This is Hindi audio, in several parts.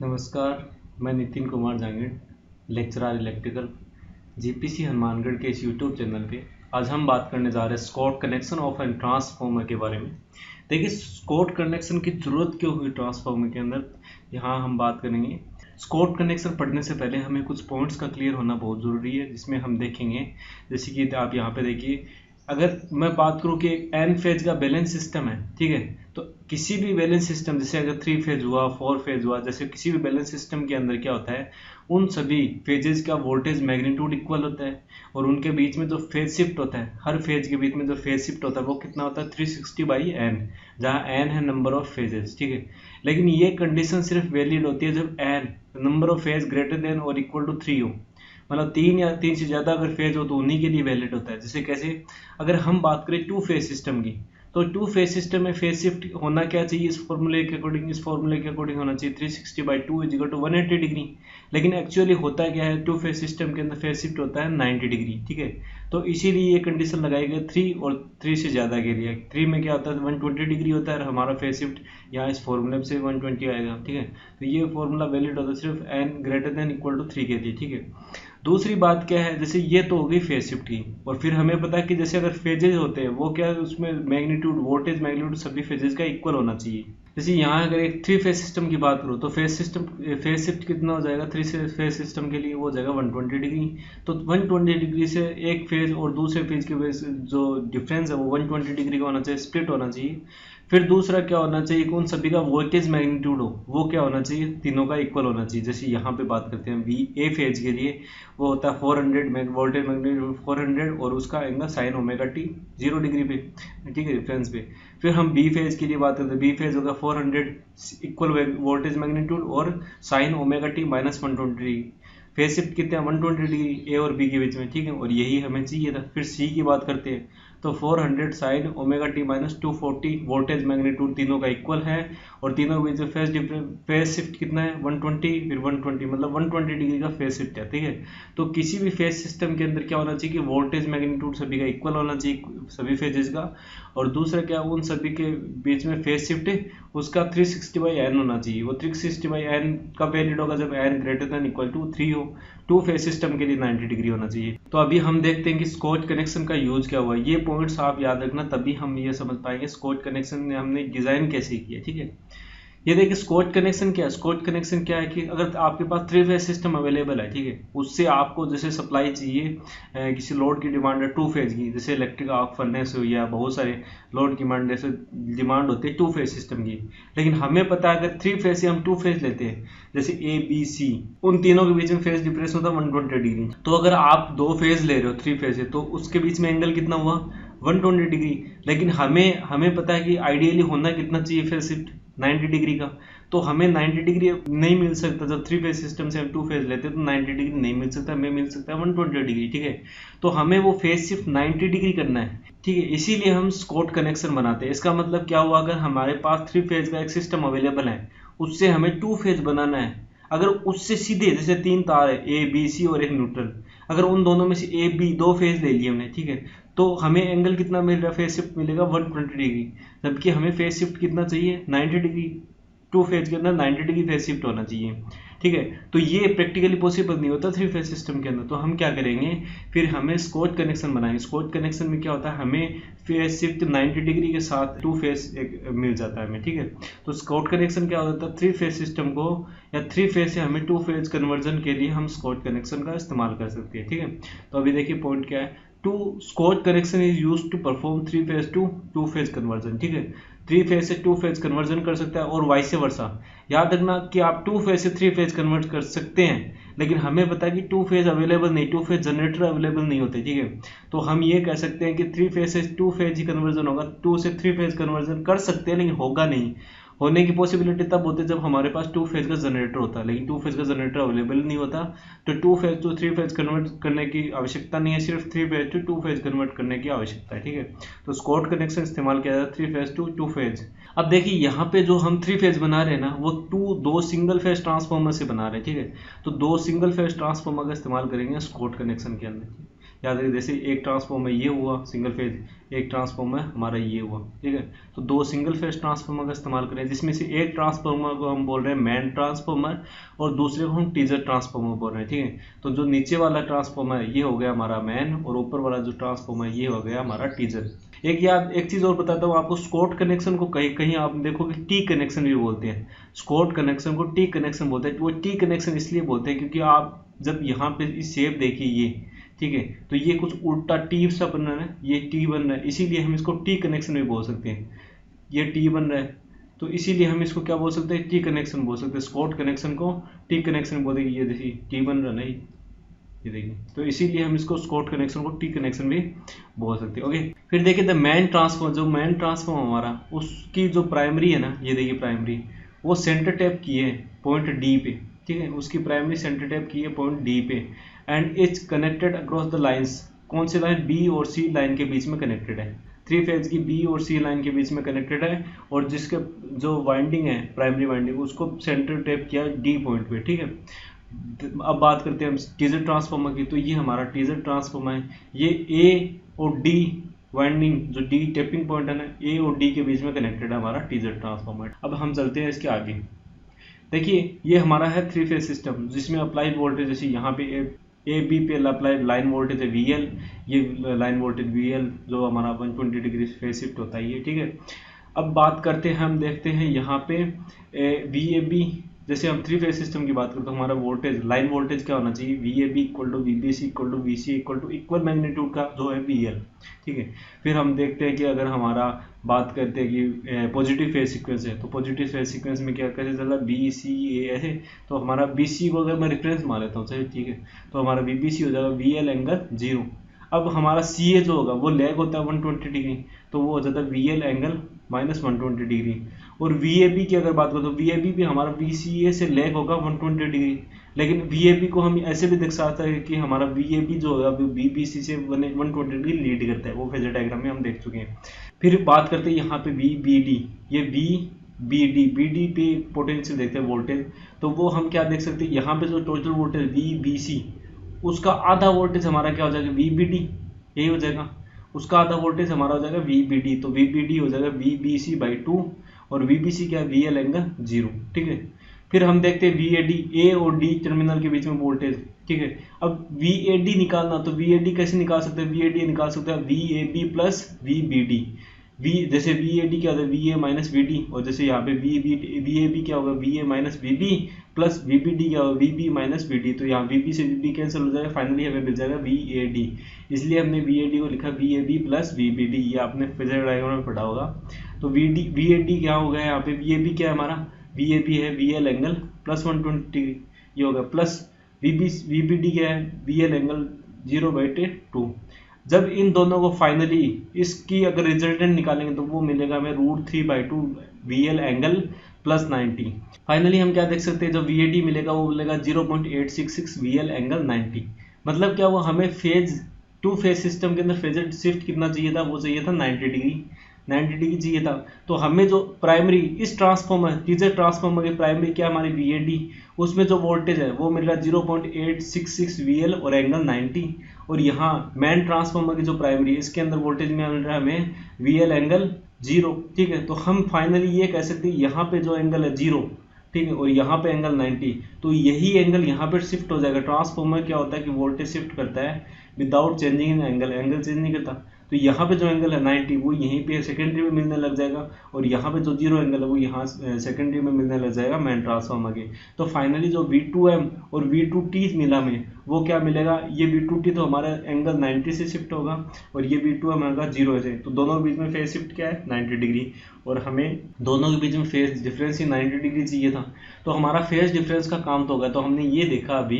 नमस्कार, मैं Nitin Kumar Jangid, lecturer electrical GPC Hanumangarh के इस यूट्यूब चैनल पे आज हम बात करने जा रहे हैं Scott connection of an transformer के बारे में। देखिए, स्कॉट कनेक्शन की ज़रूरत क्यों हुई ट्रांसफार्मर के अंदर, यहाँ हम बात करेंगे। स्कॉट कनेक्शन पढ़ने से पहले हमें कुछ पॉइंट्स का क्लियर होना बहुत ज़रूरी है, जिसमें हम देखेंगे। जैसे कि आप यहाँ पे देखिए, अगर मैं बात करूँ कि एन फेज का बैलेंस सिस्टम है, ठीक है, तो किसी भी बैलेंस सिस्टम, जैसे अगर 3 फेज हुआ, 4 फेज हुआ, जैसे किसी भी बैलेंस सिस्टम के अंदर क्या होता है, उन सभी फेजेस का वोल्टेज मैग्नीट्यूड इक्वल होता है और उनके बीच में जो फेज शिफ्ट होता है, हर फेज के बीच में जो फेज शिफ्ट होता है वो कितना होता है 360/n, जहाँ n है नंबर ऑफ फेजेस, ठीक है। लेकिन ये कंडीशन सिर्फ वैलिड होती है जब n number of phase greater than और इक्वल टू 3 हो, मतलब 3 या 3 से ज़्यादा अगर फेज हो तो उन्हीं के लिए वैलिड होता है। जैसे कैसे, अगर हम बात करें 2 फेज सिस्टम की, तो 2 फेज सिस्टम में फेज शिफ्ट होना क्या चाहिए, इस फॉर्मूले के अकॉर्डिंग होना चाहिए 360/2 = 180 डिग्री। लेकिन एक्चुअली होता क्या है, 2 फेज सिस्टम के अंदर फेज शिफ्ट होता है 90 डिग्री, ठीक है। तो इसीलिए ये कंडीशन लगाई गई 3 और 3 से ज़्यादा के लिए। 3 में क्या होता है 120 डिग्री होता है और हमारा फेज शिफ्ट यहाँ इस फॉर्मूले से 120 आएगा, ठीक है। तो ये फॉर्मूला वैलिड होता है सिर्फ n > 3 के लिए, ठीक है। दूसरी बात क्या है, जैसे ये तो हो गई फेज शिफ्ट की, और फिर हमें पता है कि जैसे अगर फेजेस होते हैं वो क्या है, उसमें मैग्नीट्यूड वोल्टेज मैग्नीट्यूड सभी फेजेस का इक्वल होना चाहिए। जैसे यहाँ अगर एक 3 फेज सिस्टम की बात करूँ तो फेज शिफ्ट कितना हो जाएगा 3 फेज सिस्टम के लिए, वो हो जाएगा 120 डिग्री। तो 120 डिग्री से एक फेज और दूसरे फेज के बीच जो डिफरेंस है वो 120 डिग्री का होना चाहिए, स्प्लिट होना चाहिए। फिर दूसरा क्या होना चाहिए कि उन सभी का वोल्टेज मैग्नीट्यूड हो, वो क्या होना चाहिए, तीनों का इक्वल होना चाहिए। जैसे यहाँ पे बात करते हैं वी ए फेज के लिए वो होता है 400 वोल्टेज मैग्नीट्यूड 400 और उसका angle sine omega T 0 degree पे, ठीक है, रेफरेंस पे। फिर हम बी फेज के लिए बात करते हैं, बी फेज होगा 400 इक्वल वोल्टेज मैग्नीट्यूड और sine omega T -120 degree. Phase shift कितने 120 डिग्री ए और बी के बीच में, ठीक है, और यही हमें चाहिए था। फिर सी की बात करते हैं तो 400 sine omega T -240 voltage magnitude तीनों का इक्वल है और तीनों के बीच में फेज शिफ्ट कितना है 120 फिर 120, मतलब 120 डिग्री का फेज शिफ्ट है, ठीक है। तो किसी भी फेज सिस्टम के अंदर क्या होना चाहिए कि वोल्टेज मैग्नीट्यूड सभी का इक्वल होना चाहिए, सभी फेजेस का। और दूसरा क्या, उन सभी के बीच में फेज शिफ्ट उसका 360/n होना चाहिए। वो 360/n कब वैलिड होगा, जब n > 3 हो। 2 फेज सिस्टम के लिए 90 डिग्री होना चाहिए। तो अभी हम देखते हैं कि स्कॉट कनेक्शन का यूज क्या हुआ है। ये पॉइंट्स आप याद रखना, तभी हम ये समझ पाएंगे स्कॉट कनेक्शन ने हमने डिजाइन कैसे किया, ठीक है। ये देखिए स्कॉट कनेक्शन क्या है। स्कॉट कनेक्शन क्या है कि अगर आपके पास 3 फेज सिस्टम अवेलेबल है, ठीक है, उससे आपको जैसे सप्लाई चाहिए, किसी लोड की डिमांड है 2 फेज की, जैसे इलेक्ट्रिक आर्क फर्नेस हो या बहुत सारे लोड की डिमांड, जैसे डिमांड होती है 2 फेज सिस्टम की। लेकिन हमें पता है अगर 3 फेज से हम 2 फेज लेते हैं, जैसे ए बी सी, उन तीनों के बीच में फेज डिफरेंस होता है 120 डिग्री। तो अगर आप 2 फेज ले रहे हो 3 फेज से, तो उसके बीच में एंगल कितना हुआ 120 डिग्री। लेकिन हमें पता है कि आइडियली होना कितना चाहिए फेज शिफ्ट 90 डिग्री का। तो हमें 90 डिग्री नहीं मिल सकता, जब 3 फेज सिस्टम से हम 2 फेज लेते हैं तो 90 डिग्री नहीं मिल सकता, हमें मिल सकता है 120 डिग्री, ठीक है। तो हमें वो फेज शिफ्ट 90 डिग्री करना है, ठीक है, इसीलिए हम स्कॉट कनेक्शन बनाते हैं। इसका मतलब क्या हुआ, अगर हमारे पास 3 फेज का एक सिस्टम अवेलेबल है, उससे हमें 2 फेज बनाना है। अगर उससे सीधे जैसे 3 तार है ए बी सी और एक न्यूट्रल, अगर उन दोनों में से ए बी 2 फेज ले लिए हमने, ठीक है, तो हमें एंगल कितना मिल रहा है, फेज शिफ्ट मिलेगा 120 डिग्री, जबकि हमें फेज शिफ्ट कितना चाहिए 90 डिग्री। 2 फेज के अंदर 90 डिग्री फेज शिफ्ट होना चाहिए, ठीक है। तो ये प्रैक्टिकली पॉसिबल नहीं होता 3 फेज सिस्टम के अंदर। तो हम क्या करेंगे, फिर हमें स्कॉट कनेक्शन बनाएंगे। स्कॉट कनेक्शन में क्या होता है, हमें फेज शिफ्ट 90 डिग्री के साथ 2 फेज एक मिल जाता है हमें, ठीक है। तो स्कॉट कनेक्शन क्या होता है, 3 फेज सिस्टम को या 3 फेज से हमें 2 फेज कन्वर्जन के लिए हम स्कॉट कनेक्शन का इस्तेमाल कर सकते हैं, ठीक है। तो अभी देखिए पॉइंट क्या है, Scott connection is used to perform 3 phase to 2 phase conversion, ठीक है। 3 फेज से 2 फेज कन्वर्जन कर सकता है और वाइस वर्सा। याद रखना कि आप 2 फेज से 3 फेज कन्वर्ट कर सकते हैं, लेकिन हमें पता है कि 2 फेज अवेलेबल नहीं, 2 फेज जनरेटर अवेलेबल नहीं होते, ठीक है। तो हम ये कह सकते हैं कि 3 फेज से 2 फेज ही कन्वर्जन होगा, 2 से 3 फेज कन्वर्जन कर सकते हैं लेकिन होगा नहीं। होने की पॉसिबिलिटी तब होती है जब हमारे पास 2 फेज का जनरेटर होता है, लेकिन 2 फेज का जनरेटर अवेलेबल नहीं होता। तो 2 फेज टू 3 फेज कन्वर्ट करने की आवश्यकता नहीं है, सिर्फ 3 फेज टू 2 फेज कन्वर्ट करने की आवश्यकता है, ठीक है। तो स्कॉट कनेक्शन इस्तेमाल किया जाता है 3 फेज टू 2 फेज। अब देखिए यहाँ पे जो हम 3 फेज बना रहे हैं ना, वो दो सिंगल फेज ट्रांसफार्मर से बना रहे हैं, ठीक है। तो 2 सिंगल फेज ट्रांसफार्मर का इस्तेमाल करेंगे स्कॉट कनेक्शन के अंदर। याद रखिए, जैसे एक ट्रांसफॉर्मर ये हुआ सिंगल फेज, एक ट्रांसफॉर्मर हमारा ये हुआ, ठीक है। तो दो सिंगल फेज ट्रांसफॉर्मर का इस्तेमाल करें, जिसमें से एक ट्रांसफॉर्मर को हम बोल रहे हैं मेन ट्रांसफॉर्मर और दूसरे को हम टीजर ट्रांसफॉर्मर बोल रहे हैं, ठीक है। तो जो नीचे वाला ट्रांसफॉर्मर है ये हो गया हमारा मेन, और ऊपर वाला जो ट्रांसफॉर्मर ये हो गया हमारा टीजर। एक चीज और बताता हूँ आपको, स्कॉट कनेक्शन को कहीं कहीं आप देखोगे टी कनेक्शन भी बोलते हैं। स्कॉट कनेक्शन को टी कनेक्शन बोलते हैं। वो टी कनेक्शन इसलिए बोलते हैं क्योंकि आप जब यहाँ पे इस शेप देखिए ये, ठीक है, तो ये कुछ उल्टा टी सा बन रहा है, ये टी बन रहा है, इसीलिए हम इसको टी कनेक्शन भी बोल सकते हैं। ये टी बन रहा है तो इसीलिए हम इसको क्या बोल सकते हैं, टी कनेक्शन बोल सकते हैं। स्कॉट कनेक्शन को टी कनेक्शन बोलते हैं। ये देखिए टी बन रहा नहीं, ये देखिए, तो इसीलिए हम इसको स्कॉट कनेक्शन को टी कनेक्शन भी बोल सकते हैं। ओके, फिर देखिए द मेन ट्रांसफॉर्मर, जो मेन ट्रांसफॉर्मर हमारा, उसकी जो प्राइमरी है ना, ये देखिए प्राइमरी, वो सेंटर टैप की है पॉइंट डी पे, ठीक है। उसकी प्राइमरी सेंटर टैप की है पॉइंट डी पे, and is connected across the lines. कौन सी लाइन, बी और सी लाइन के बीच में कनेक्टेड है। थ्री फेज की बी और सी लाइन के बीच में कनेक्टेड है, और जिसके जो वाइंडिंग है प्राइमरी वाइंडिंग, उसको सेंटर टैप किया डी पॉइंट पे, ठीक है। अब बात करते हैं हम टीजर ट्रांसफॉर्मर की। तो ये हमारा टीजर ट्रांसफॉर्मर है, ये ए और डी वाइंडिंग, जो डी टेपिंग पॉइंट है ना, ए और डी के बीच में कनेक्टेड है हमारा टीजर ट्रांसफॉर्मर। अब हम चलते हैं इसके आगे। देखिए ये हमारा है थ्री फेज सिस्टम, जिसमें अप्लाइड वोल्टेज, जैसे यहाँ पे ए बी पे अप्लाइड लाइन वोल्टेज है VL, ये लाइन वोल्टेज VL जो हमारा 120 डिग्री फेज शिफ्ट होता है ये, ठीक है। अब बात करते हैं, हम देखते हैं यहाँ पे VAB, जैसे हम थ्री फेज सिस्टम की बात करते हैं, हमारा वोल्टेज, लाइन वोल्टेज क्या होना चाहिए, VAB equal to VBC equal to VC equal to equal magnitude का जो है VL, ठीक है। फिर हम देखते हैं कि अगर हमारा बात करते हैं कि पॉजिटिव फेज सीक्वेंस है, तो पॉजिटिव फेज सीक्वेंस में क्या कैसे चलता है, BCA ऐसे, तो हमारा BC को अगर मैं रेफरेंस मान लेता हूँ, चलिए ठीक है, तो हमारा VBC हो जाएगा VL एंगल 0। अब हमारा CA जो होगा वो लैग होता है 120 डिग्री, तो वो हो जाता है VL एंगल माइनस 120 डिग्री। और VAB की अगर बात करें तो VAB भी हमारा VCA से लैग होगा 120 डिग्री, लेकिन VAB को हम ऐसे भी देख सकते हैं कि हमारा VAB जो होगा वो VBC से 120 डिग्री लीड करता है, वो फेजर डायग्राम में हम देख चुके हैं। फिर बात करते हैं यहाँ पे VBD, ये BD पे पोटेंशियल देखते हैं वोल्टेज, तो वो हम क्या देख सकते हैं, यहाँ पे जो टोटल वोल्टेज VBC, उसका आधा वोल्टेज हमारा क्या हो जाएगा, VBD, यही हो जाएगा, उसका आधा वोल्टेज हमारा हो जाएगा VBD, तो VBD हो जाएगा VBC/2, और VBC क्या है, VL एंगल 0, ठीक है। फिर हम देखते हैं VAD, A और D टर्मिनल के बीच में वोल्टेज, ठीक है। अब VAD निकालना, तो VAD कैसे निकाल सकते हैं, VAD निकाल सकते हैं VAB प्लस VBD। जैसे VAD क्या होता है, VA माइनस VD, और जैसे यहाँ पे VAB क्या होगा, VA minus VB plus VBD क्या होगा, VB माइनस VD, तो यहाँ VB से VB कैंसिल हो जाएगा, फाइनली हमें मिल जाएगा VAD। इसलिए हमने VAD को लिखा VAB प्लस VBD, ये आपने फेजर डायग्राम में पढ़ा होगा। तो VAD क्या हो गया यहाँ पे, VAB क्या है हमारा, VAB है VL एंगल प्लस 120 डिग्री, ये होगा, प्लस VBD क्या है, VL एंगल 0/2। जब इन दोनों को फाइनली इसकी अगर रिजल्टेंट निकालेंगे तो वो मिलेगा हमें √3/2 VL एंगल प्लस 90। फाइनली हम क्या देख सकते हैं, जो VAD मिलेगा वो मिलेगा 0.866 VL एंगल 90। मतलब क्या, वो हमें टू फेज सिस्टम के अंदर फेजर शिफ्ट कितना चाहिए था, वो चाहिए था 90 डिग्री चाहिए था। तो हमें जो प्राइमरी इस ट्रांसफॉर्मर, टीजर ट्रांसफॉर्मर की प्राइमरी क्या हमारी VAD, उसमें जो वोल्टेज है वो मिल रहा है 0.866 VL और एंगल 90, और यहाँ मेन ट्रांसफॉर्मर की जो प्राइमरी इसके अंदर वोल्टेज में मिल रहा है हमें VL एंगल 0, ठीक है। तो हम फाइनली ये कह सकते हैं यहाँ पे जो एंगल है 0, ठीक है, और यहाँ पे एंगल 90, तो यही एंगल यहाँ पे शिफ्ट हो जाएगा। ट्रांसफॉर्मर क्या होता है कि वोल्टेज शिफ्ट करता है without changing in angle change नहीं करता। तो यहाँ पे जो एंगल है 90 वो यहीं पे सेकेंडरी में मिलने लग जाएगा, और यहाँ पे जो 0 एंगल है वो यहाँ सेकेंडरी में मिलने लग जाएगा मेन ट्रांसफॉर्मर के। तो फाइनली जो V2M और V2T मिला में वो क्या मिलेगा, ये V2T तो हमारा एंगल 90 से शिफ्ट होगा, और ये V2M होगा 0 से, तो दोनों के बीच में फेज शिफ्ट क्या है 90 डिग्री, और हमें दोनों के बीच में फेज डिफरेंस ही 90 डिग्री चाहिए था। तो हमारा फेज डिफरेंस का काम तो होगा। तो हमने ये देखा अभी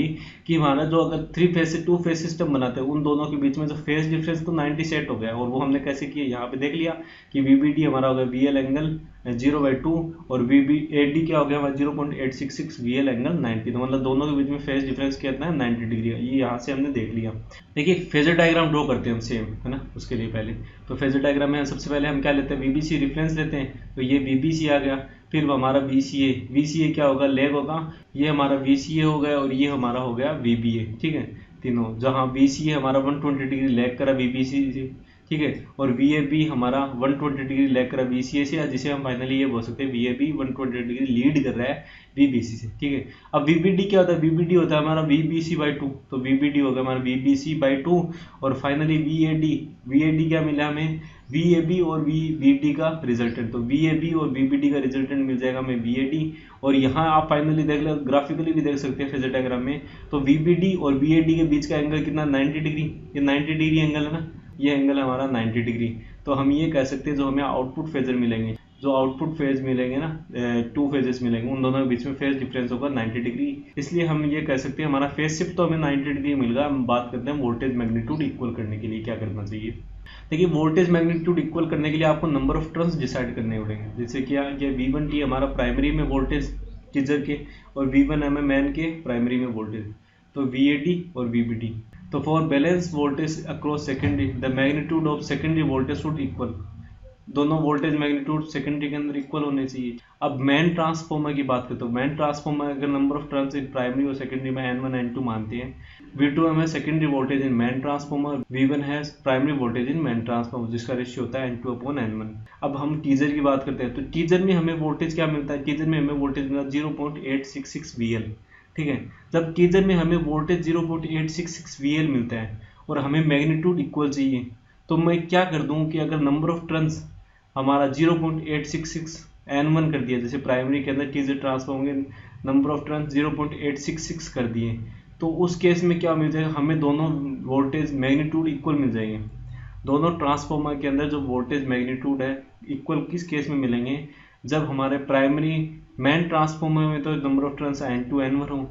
कि हमारा जो अगर थ्री फेज से टू फेज सिस्टम बनाते हैं उन दोनों के बीच में जो फेज डिफरेंस तो 90 सेट हो गया, और वो हमने कैसे किया, यहाँ पे देख लिया कि VBD हमारा हो गया VL एंगल 0/2, और VBAD क्या हो गया हमारा 0.866 VL एंगल 90। तो मतलब दोनों के बीच में फेज डिफरेंस कितना है 90 डिग्री, ये यहाँ से हमने देख लिया। देखिए फेजर डायग्राम ड्रॉ करते हैं हम सेम, है ना। उसके लिए पहले तो फेजर डायग्राम में सबसे पहले हम क्या लेते हैं, VBC रेफरेंस लेते हैं, तो ये VBC आ गया। फिर हमारा VCA क्या होगा, लेग होगा, ये हमारा VCA हो गया, और ये हमारा हो गया VBA, ठीक है। तीनों, जहाँ BC हमारा 120 डिग्री लैग करा VBC से, ठीक है, और VAB हमारा 120 डिग्री लैग करा BCA से, जिसे हम फाइनली ये बोल सकते हैं VAB 120 डिग्री लीड कर रहा है VBC से, ठीक है। अब VBD क्या होता है? VBD होता है हमारा VBC/2, तो VBD होगा हमारा VBC/2, और फाइनली VAD क्या मिला हमें? VAB और VBD का रिजल्टेंट, तो VAB और VBD का रिजल्टेंट मिल जाएगा हमें VAD। और यहाँ आप फाइनली देख लो, ग्राफिकली भी देख सकते हैं फेजर डायग्राम में, तो VBD और VAD के बीच का एंगल कितना? 90 डिग्री, ये 90 डिग्री एंगल है ना, ये एंगल है हमारा 90 डिग्री। तो हम ये कह सकते हैं जो हमें आउटपुट फेजर मिलेंगे, जो आउटपुट फेज मिलेंगे ना, 2 फेजेस मिलेंगे, उन दोनों के बीच में फेज डिफरेंस होगा 90 डिग्री। इसलिए हम ये कह सकते हैं हमारा फेज शिफ्ट तो हमें 90 डिग्री मिल गया। हम बात करते हैं वोल्टेज मैग्नीट्यूड इक्वल करने के लिए क्या करना चाहिए। देखिए, वोल्टेज मैग्नीट्यूड इक्वल करने के लिए आपको नंबर ऑफ टर्न्स डिसाइड करने पड़ेंगे। जैसे क्या V1T हमारा प्राइमरी में वोल्टेज टीजर के, और V1M मैन के प्राइमरी में वोल्टेज, तो VAD और VBD। तो for balance voltage across secondary the magnitude of secondary voltage should equal, दोनों वोल्टेज मैग्नीट्यूड सेकेंडरी के अंदर इक्वल होने चाहिए। अब मैन ट्रांसफॉर्मर की बात करते हो, मैन ट्रांसफॉर्मर अगर number of turns in primary और सेकेंडरी में N1 N2 मानते हैं, V2M है secondary voltage in man transformer, V1 है primary voltage in man transformer, जिसका रेशियो होता है N2/N1। अब हम टीजर की बात करते हैं, तो टीजर में हमें वोल्टेज क्या मिलता है? टीजर में हमें वोल्टेज मिलता है 0.866 VL, ठीक है। जब टीजर में हमें वोल्टेज 0.866 VL मिलता है और हमें मैग्नीट्यूड इक्वल चाहिए, तो मैं क्या कर दूं कि अगर नंबर ऑफ टर्न्स हमारा 0.866 N1 कर दिया, जैसे प्राइमरी के अंदर टीजर ट्रांसफॉर्मर के नंबर ऑफ टर्न्स 0.866 कर दिए, तो उस केस में क्या मिल जाएगा? हमें दोनों वोल्टेज मैग्नीट्यूड इक्वल मिल जाएंगे। दोनों ट्रांसफॉर्मर के अंदर जो वोल्टेज मैग्नीट्यूड है इक्वल किस केस में मिलेंगे? जब हमारे प्राइमरी मैन ट्रांसफॉर्मर में तो number of turns N2 N1 हो,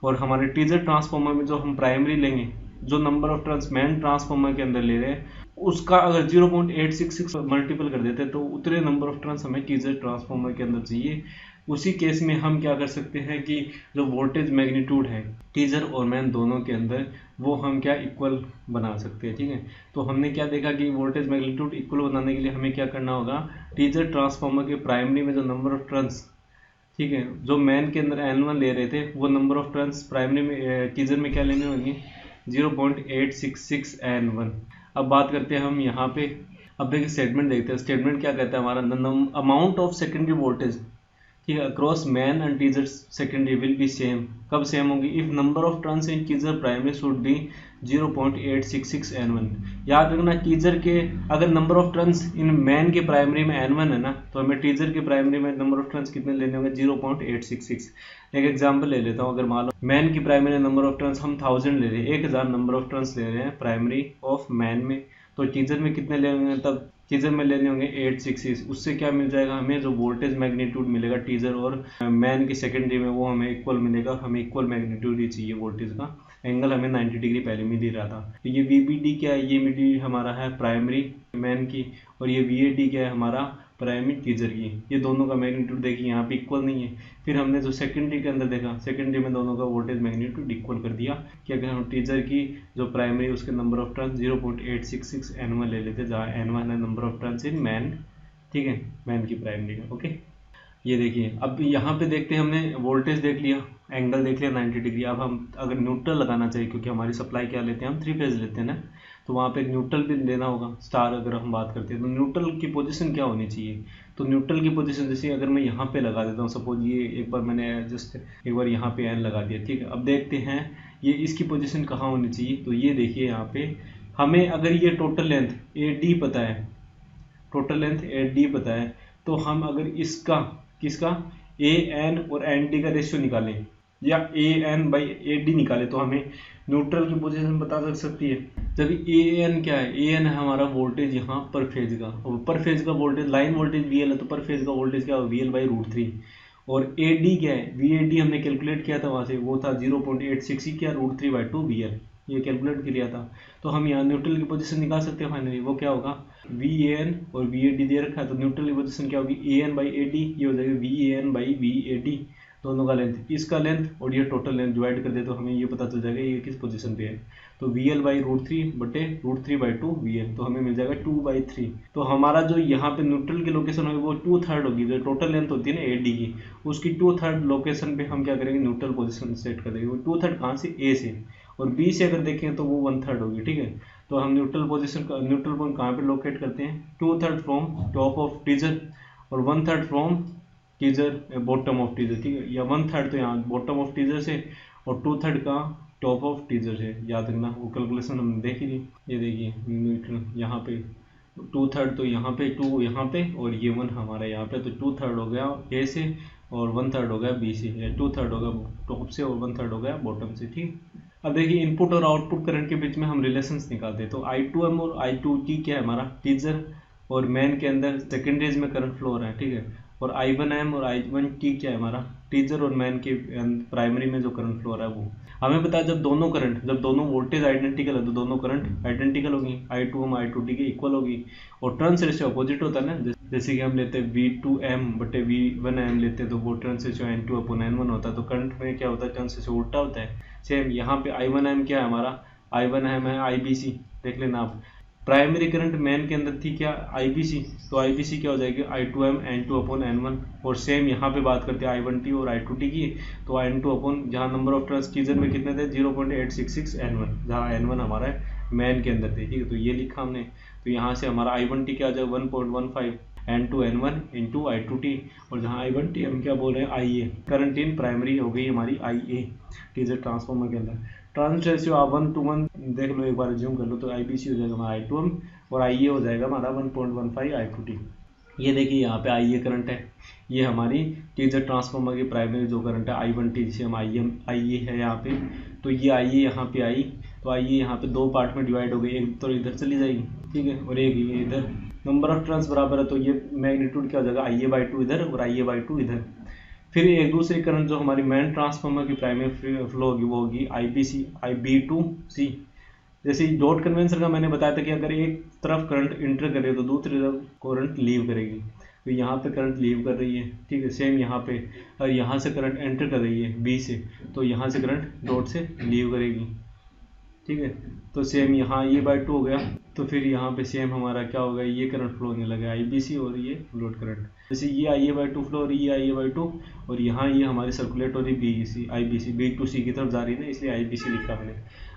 और हमारे टीजर ट्रांसफॉर्मर में जो हम प्राइमरी लेंगे, जो number of turns man transformer के अंदर ले रहे हैं, उसका अगर 0.866 मल्टीपल कर देते हैं तो उतने नंबर ऑफ टर्न्स हमें टीजर ट्रांसफॉर्मर के अंदर चाहिए। उसी केस में हम क्या कर सकते हैं कि जो वोल्टेज मैग्नीट्यूड है टीजर और मैन दोनों के अंदर, वो हम क्या इक्वल बना सकते हैं, ठीक है। तो हमने क्या देखा कि वोल्टेज मैग्नीट्यूड इक्वल बनाने के लिए हमें क्या करना होगा? टीजर ट्रांसफॉर्मर के प्राइमरी में जो नंबर ऑफ टर्न्स, ठीक है, जो मैन के अंदर N1 ले रहे थे, वो नंबर ऑफ टर्न्स प्राइमरी में टीजर में क्या लेने होंगे? 0.866 N1। अब बात करते हैं हम यहाँ पे, अब देखिए स्टेटमेंट देखते हैं। स्टेटमेंट क्या कहता है हमारा? अमाउंट ऑफ सेकेंडरी वोल्टेज, ठीक है, across man and teaser secondary will be same. कब सेम होगी? If number of turns in teaser primary should be 0.866 N1। याद रखना, टीजर के अगर number of turns in man के प्राइमरी में N1 है ना, तो हमें टीजर के प्राइमरी में नंबर ऑफ टर्न्स कितने लेने होंगे? 0.866। एक एग्जांपल ले लेता हूँ। अगर मान लो मैन की प्राइमरी नंबर ऑफ टर्न्स हम 1000 ले रहे हैं, 1000 नंबर ऑफ टर्न्स ले रहे हैं प्राइमरी ऑफ मैन में, तो टीजर में कितने लेने होंगे? तब टीजर में लेने होंगे 866। उससे क्या मिल जाएगा हमें? जो वोल्टेज मैग्नीट्यूड मिलेगा टीजर और मैन की सेकेंडरी में, वो हमें इक्वल मिलेगा। हमें इक्वल मैग्नीट्यूड ही चाहिए वोल्टेज का। एंगल हमें 90 डिग्री पहले में दे रहा था। तो ये VBD क्या है? ये VBD हमारा है प्राइमरी मैन की, और ये VAD क्या है? हमारा प्राइमरी टीजर की। ये दोनों का मैग्नीट्यूड देखिए यहाँ पे इक्वल नहीं है। फिर हमने जो सेकेंडरी के अंदर देखा, सेकेंडरी में दोनों का वोल्टेज मैग्नीट्यूड इक्वल कर दिया कि अगर हम टीजर की जो प्राइमरी उसके नंबर ऑफ टर्न्स 0.866 N1 ले लेते, जहाँ N1 है number of turns in man, ठीक है, मैन की प्राइमरी का। ओके, ये देखिए अब यहाँ पे देखते हैं, हमने वोल्टेज देख लिया, एंगल देख लिया 90 डिग्री। अब हम अगर न्यूट्रल लगाना चाहिए, क्योंकि हमारी सप्लाई क्या लेते हैं हम? 3 फेज लेते हैं ना, तो वहाँ पे न्यूट्रल भी लेना होगा। स्टार अगर हम बात करते हैं तो न्यूट्रल की पोजीशन क्या होनी चाहिए? तो न्यूट्रल की पोजीशन जैसे अगर मैं यहाँ पे लगा देता हूँ, सपोज ये एक बार मैंने जस्ट एक बार यहाँ पे एन लगा दिया, ठीक है। अब देखते हैं ये इसकी पोजीशन कहाँ होनी चाहिए। तो ये देखिए यहाँ पे हमें अगर ये टोटल लेंथ AD पता है, टोटल लेंथ AD पता है, तो हम अगर इसका किसका AN और ND का रेशियो निकालें, या AN/AD निकालें, तो हमें न्यूट्रल की पोजीशन बता सकती है। जब AN क्या है? AN है हमारा वोल्टेज यहाँ पर फेज का, और पर फेज का वोल्टेज, लाइन वोल्टेज VL है, तो पर फेज का वोल्टेज क्या हो? VL/√3। और AD क्या है? VAD हमने कैलकुलेट किया था वहाँ से, वो था 0.866 क्या, √3/2 VL, ये कैलकुलेट किया था। तो हम यहाँ न्यूट्रल की पोजीशन निकाल सकते हैं फाइनली। वो क्या होगा? VAN और VAD दे रखा है, तो न्यूट्रल की पोजीशन क्या होगी? AN/AD, ये हो जाएगा VAN/VAD, दोनों का लेंथ, इसका लेंथ और ये टोटल लेंथ डिवाइड कर दे तो हमें ये पता चल जाएगा ये किस पोजीशन पे है। तो VL/√3 बटे √3/2 VL, तो हमें मिल जाएगा 2/3। तो हमारा जो यहाँ पे न्यूट्रल की लोकेशन होगी वो 2/3 होगी। जो टोटल लेंथ होती है ना AD की, उसकी 2/3 लोकेशन पे हम क्या करेंगे? न्यूट्रल पोजीशन सेट कर देंगे। वो 2/3 कहाँ से? A से, और बी से अगर देखें तो वो 1/3 होगी, ठीक है। तो हम न्यूट्रल पॉइंट कहाँ पे लोकेट करते हैं, 2/3 फ्रॉम टॉप ऑफ टीजर और 1/3 from teaser bottom of teaser, ठीक है। या 1/3 तो यहाँ बॉटम ऑफ टीजर से और 2/3 का टॉप ऑफ टीजर से, याद रखना, वो कैलकुलेशन हमने देखी थी। ये देखिए न्यूट्रल यहाँ पे 2/3 तो यहाँ पे, 2 यहाँ पे और ये 1 हमारा यहाँ पे, तो 2/3 हो गया ए से और 1/3 हो गया बी से, या 2/3 हो गया टॉप से और 1/3 हो गया बॉटम से, ठीक। अब देखिए इनपुट और आउटपुट करंट के बीच में हम रिलेशंस निकालते हैं। तो I2M और I2T क्या है हमारा, टीजर और मेन के अंदर सेकेंडरीज में करंट फ्लो हो रहा है, ठीक है। और I1M और I1T क्या है हमारा, टीजर और मेन के प्राइमरी में जो करंट फ्लो हो रहा है वो। हमें पता है जब दोनों वोल्टेज आइडेंटिकल है तो दोनों करंट आइडेंटिकल होगी, I2M I2T के इक्वल होगी। और टर्न्स रेशियो अपोजिट होता है ना, जैसे कि हम लेते हैं V2M बटे V1M लेते हैं तो वो टर्न्स रेशियो N2/N1 होता है। तो करंट में क्या होता है, टर्न्स रेशियो उल्टा होता है। सेम यहाँ पे I1M क्या है हमारा, I1M है IBC, देख लेना आप। प्राइमरी करंट मेन के अंदर थी क्या, IBC, तो IBC क्या हो जाएगी, I2M N2/N1। और सेम यहाँ पे बात करते हैं I1T और I2T की, तो N2 जहाँ नंबर ऑफ टर्न्स टीजर में कितने थे 0.866 N1, जहाँ N1 हमारा मेन के अंदर थे, ठीक है। तो ये लिखा हमने। तो यहाँ से हमारा I1T क्या आ जाएगा 1.15 N2N1 इंटू I2T, और जहाँ I1T हम क्या बोल रहे हैं IA, करंट इन प्राइमरी हो गई हमारी IA टीजर ट्रांसफार्मर के अंदर। ट्रांस रेशियो आप 1:1 देख लो, एक बार ज्यूम कर लो, तो IBC हो जाएगा हमारा I2M और IA हो जाएगा हमारा 1.15 I2T। ये देखिए यहाँ पे IA करंट है, ये हमारी टीजर ट्रांसफार्मर की प्राइमरी जो करंट है I1T, जिसे हम IA है यहाँ पे। तो ये IA यहाँ पे आई, तो IA यहाँ पे दो पार्ट में डिवाइड हो गई, एक तो इधर चली जाएगी, ठीक है, और एक ये इधर। नंबर ऑफ टर्न्स बराबर है तो ये मैग्नीट्यूड क्या हो जाएगा, IA/2 इधर और IA/2 इधर। फिर एक दूसरी करंट जो हमारी मेन ट्रांसफार्मर की प्राइमरी फ्लो होगी वो होगी IBC IB2C। जैसे डॉट कन्वेंशन का मैंने बताया था कि अगर एक तरफ करंट इंटर करे तो दूसरी तरफ करंट लीव करेगी। तो यहाँ पे करंट लीव कर रही है, ठीक है। सेम यहाँ पे, और यहाँ से करंट एंटर कर रही है B से, तो यहाँ से करंट डॉट से लीव करेगी, ठीक है। तो सेम यहाँ IA/2 हो गया, तो फिर यहाँ पे सेम हमारा क्या होगा, ये करंट फ्लो होने लगा IBC और ये लोड करंट। जैसे ये IA/2 फ्लो और ये IA/2, और यहाँ ये हमारी सर्कुलेट हो रही BC IBC B2C की तरफ जा रही है ना, इसलिए IBC लिखा मैंने।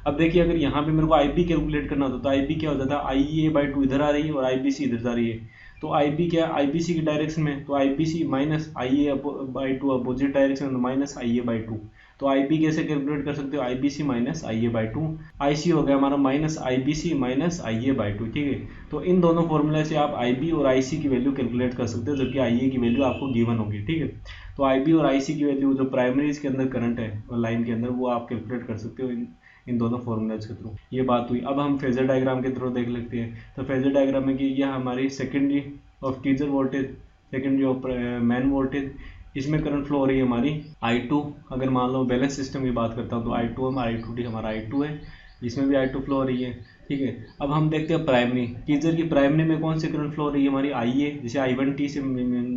अब देखिए अगर यहाँ पे मेरे को IB कैलकुलेट करना होता तो IB क्या हो जाता, IA/2 इधर आ रही है और IBC इधर जा रही है। तो IB क्या है IBC की डायरेक्शन में, तो IBC minus IA/2 opposite direction में माइनस IA/2। तो IB कैसे कैलकुलेट कर सकते हो, IBC माइनस IA/2। IC हो गया हमारा माइनस IBC माइनस IA/2, ठीक है। तो इन दोनों फॉर्मूले से आप IB और IC की वैल्यू कैलकुलेट कर सकते हो, जबकि IA की वैल्यू आपको गिवन होगी, ठीक है। तो IB और IC की वैल्यू जो प्राइमरीज के अंदर करंट है लाइन के अंदर, वो आप कैलकुलेट कर सकते हो इन दोनों फॉर्मूलेज के थ्रू। ये बात हुई। अब हम फेजर डायग्राम के थ्रू देख लेते हैं। तो फेजर डायग्राम में कि यह हमारी secondary of teaser voltage, secondary of main voltage, इसमें करंट फ्लो हो रही है हमारी I2। अगर मान लो बैलेंस सिस्टम की बात करता हूँ तो I2M I2T हमारा I2 है, इसमें भी I2 फ्लो हो रही है, ठीक है। अब हम देखते हैं प्राइमरी टीजर की, प्राइमरी में कौन सी करंट फ्लो हो रही है हमारी IA, जैसे I1T से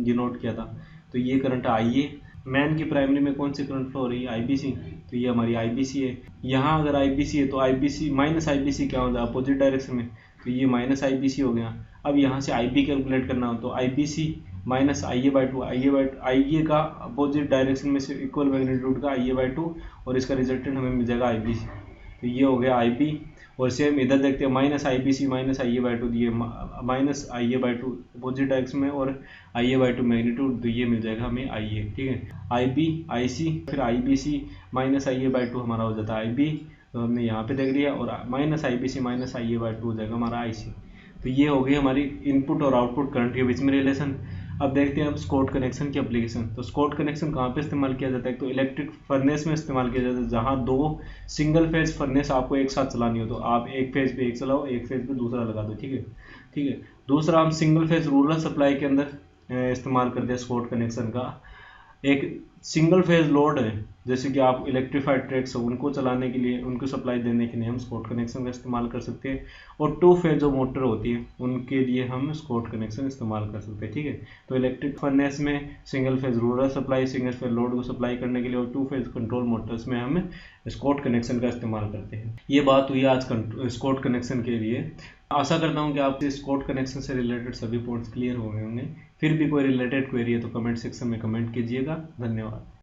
डिनोट किया था, तो ये करंट है IA। मैन की प्राइमरी में कौन सी करंट फ्लो हो रही है IBC, तो ये हमारी IBC है। यहाँ अगर IBC है तो IBC माइनस IBC क्या होता है अपोजिट डायरेक्शन में, तो ये माइनस IBC हो गया। अब यहाँ से IB कैलकुलेट करना हो तो IBC माइनस IA/2, IA का अपोजिट डायरेक्शन में से इक्वल मैग्नीट्यूड का IA/2, और इसका रिजल्टेंट हमें मिल जाएगा IBC। तो ये हो गया IB। और सेम इधर देखते हैं माइनस IBC माइनस IA/2, ये माइनस IA/2 अपोजिट डायरेक्शन में और IA/2 मैग्नीट्यूड, तो ये मिल जाएगा हमें IA, ठीक है। IB IC फिर IBC माइनस IA/2 हमारा हो जाता है IB, तो हमने यहाँ पे देख लिया, और माइनस IBC माइनस IA/2 हो जाएगा हमारा IC। तो ये हो गई हमारी इनपुट और आउटपुट करंट के बीच में रिलेशन। अब देखते हैं हम स्कॉट कनेक्शन की एप्लीकेशन। तो स्कॉट कनेक्शन कहाँ पे इस्तेमाल किया जाता है, तो इलेक्ट्रिक फर्नेस में इस्तेमाल किया जाता है, जहाँ दो सिंगल फेज फर्नेस आपको एक साथ चलानी हो, तो आप एक फेज पे एक चलाओ, एक फेज पे दूसरा लगा दो, ठीक है, ठीक है। दूसरा हम सिंगल फेज रूरल सप्लाई के अंदर इस्तेमाल करते हैं स्कॉट कनेक्शन का। एक सिंगल फेज लोड है, जैसे कि आप इलेक्ट्रीफाइड ट्रैक्स हो, उनको चलाने के लिए, उनको सप्लाई देने के लिए हम स्कॉट कनेक्शन का इस्तेमाल कर सकते हैं। और टू फेज जो मोटर होती है उनके लिए हम स्कॉट कनेक्शन इस्तेमाल कर सकते हैं, ठीक है। तो इलेक्ट्रिक फर्नेस में single phase rural supply, single phase load को सप्लाई करने के लिए, और टू फेज कंट्रोल मोटर्स में हम स्कॉट कनेक्शन का इस्तेमाल करते हैं। ये बात हुई आज स्कॉट कनेक्शन के लिए। आशा करता हूँ कि आपके स्कॉट कनेक्शन से रिलेटेड सभी पॉइंट्स क्लियर हो गए होंगे। फिर भी कोई रिलेटेड क्वेरी है तो कमेंट सेक्शन में कमेंट कीजिएगा। धन्यवाद।